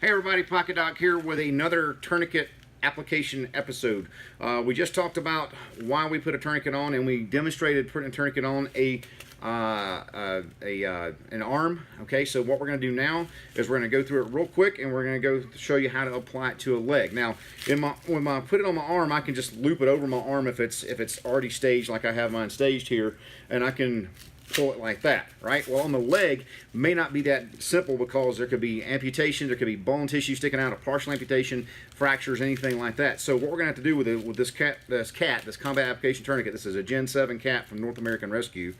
Hey everybody, Pocket Doc here with another tourniquet application episode. We just talked about why we put a tourniquet on, and we demonstrated putting a tourniquet on an arm. Okay, so what we're going to do now is we're going to go through it real quick, and we're going to go show you how to apply it to a leg. Now, when I put it on my arm, I can just loop it over my arm if it's already staged, like I have mine staged here, and I can pull it like that, right? Well, on the leg, may not be that simple because there could be amputation, there could be bone tissue sticking out, a partial amputation, fractures, anything like that. So what we're gonna have to do with this combat application tourniquet, this is a Gen 7 cat from North American Rescue,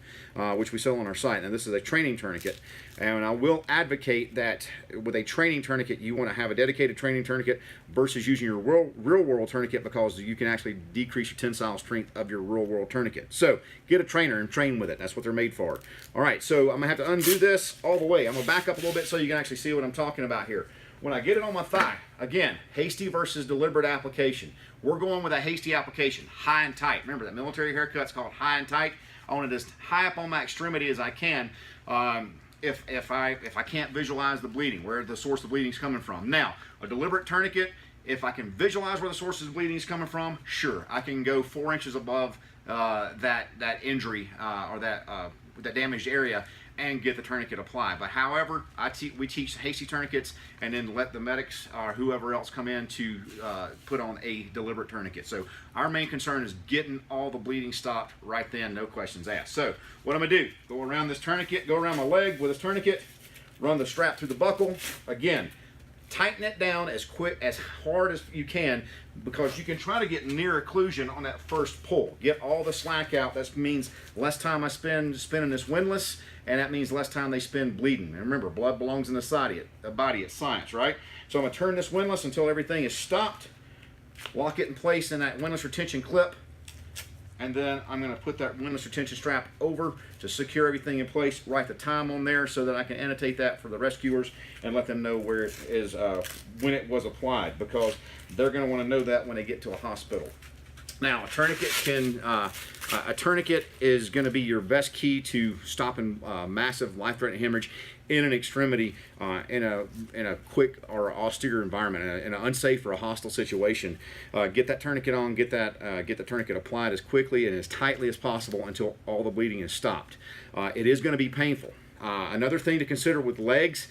which we sell on our site. Now this is a training tourniquet, and I will advocate that with a training tourniquet, you want to have a dedicated training tourniquet versus using your real world tourniquet, because you can actually decrease your tensile strength of your real world tourniquet. So get a trainer and train with it. That's what they're made for. All right, so I'm gonna have to undo this all the way. I'm gonna back up a little bit so you can actually see what I'm talking about here. When I get it on my thigh, again, hasty versus deliberate application. We're going with a hasty application, high and tight. Remember, that military haircut's called high and tight. I want it as high up on my extremity as I can. If I can't visualize the bleeding, where the source of bleeding is coming from. Now, a deliberate tourniquet, if I can visualize where the source of bleeding is coming from, sure, I can go 4 inches above that injury or that damaged area and get the tourniquet applied. But however, we teach hasty tourniquets and then let the medics or whoever else come in to put on a deliberate tourniquet. So our main concern is getting all the bleeding stopped right then, no questions asked. So what I'm gonna do, go around this tourniquet, go around my leg with this tourniquet, run the strap through the buckle. Again, tighten it down as hard as you can, because you can try to get near occlusion on that first pull. Get all the slack out. That means less time I spend spinning this windlass, and that means less time they spend bleeding. And remember, blood belongs in the body. It's science, right? So I'm gonna turn this windlass until everything is stopped, lock it in place in that windlass retention clip, and then I'm going to put that windlass retention strap over to secure everything in place, write the time on there so that I can annotate that for the rescuers and let them know where it is, when it was applied, because they're going to want to know that when they get to a hospital. Now, a tourniquet is going to be your best key to stopping massive life-threatening hemorrhage in an extremity, in a quick or austere environment, in an unsafe or a hostile situation. Get that tourniquet on, get the tourniquet applied as quickly and as tightly as possible until all the bleeding is stopped. It is going to be painful. Another thing to consider with legs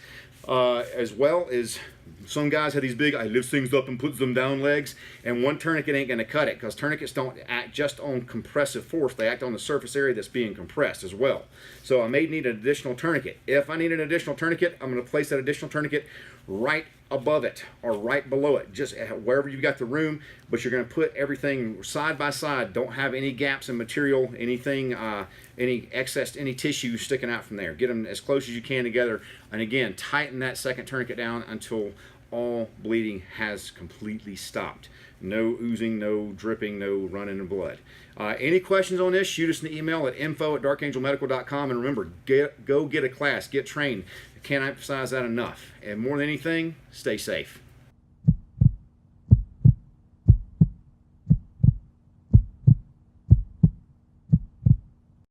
as well is, some guys have these big, I lift things up and puts them down legs, and one tourniquet ain't going to cut it, because tourniquets don't act just on compressive force, they act on the surface area that's being compressed as well. So I may need an additional tourniquet. If I need an additional tourniquet, I'm going to place that additional tourniquet right above it or right below it, just wherever you've got the room, but you're going to put everything side by side. Don't have any gaps in material, anything, any excess, any tissue sticking out from there. Get them as close as you can together, and again, tighten that second tourniquet down until all bleeding has completely stopped. No oozing, no dripping, no running of blood. Any questions on this, shoot us an email at info@darkangelmedical.com, and remember, go get a class, get trained. I can't emphasize that enough. And more than anything, stay safe.